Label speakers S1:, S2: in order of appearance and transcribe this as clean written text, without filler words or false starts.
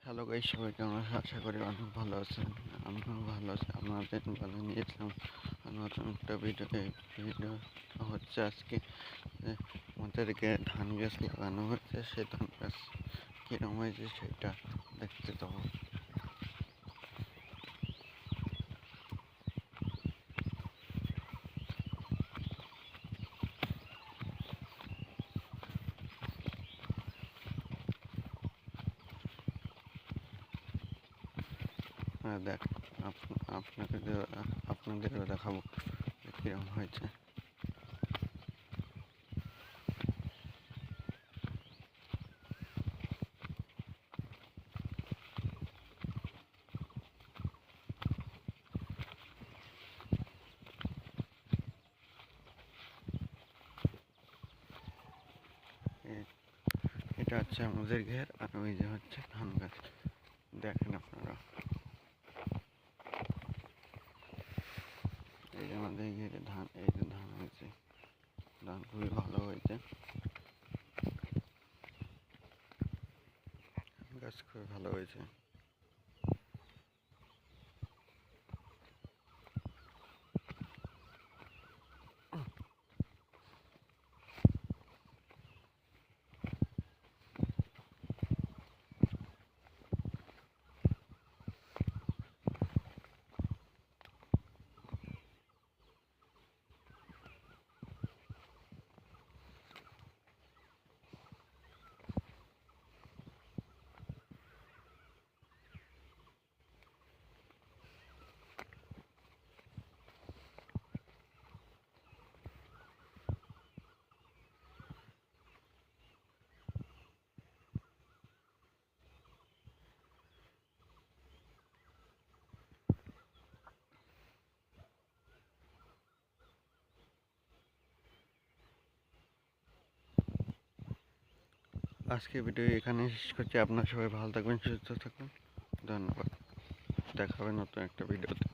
S1: Hello guys, সবাই কেমন আছে? আশা করি অনেক ভালো আছেন। আমিও ভালো আছি। আপনাদের ভালো নিয়েছিলাম নতুন একটা ভিডিও হচ্ছে আজকে যে আমাদেরকে ধান গাছ লাগানো হয়েছে। সেই ধান গাছ কিরকম হয়েছে সেটা দেখতে দেবো। দেখ আপনাদেরও দেখাবো কিরকম হয়েছে। এটা হচ্ছে আমাদের ঘের, আর ওই যে হচ্ছে ধান গাছ। দেখেন আপনারা, এই যে আমাদের ঘেরে ধান, এই যে ধান হয়েছে। ধান খুবই ভালো হয়েছে, গাছ খুবই ভালো হয়েছে। আজকে ভিডিও এখানে শেষ করছি। আপনারা সবাই ভালো থাকবেন, সুস্থ থাকবেন। ধন্যবাদ। দেখা হবে নতুন একটা ভিডিওতে।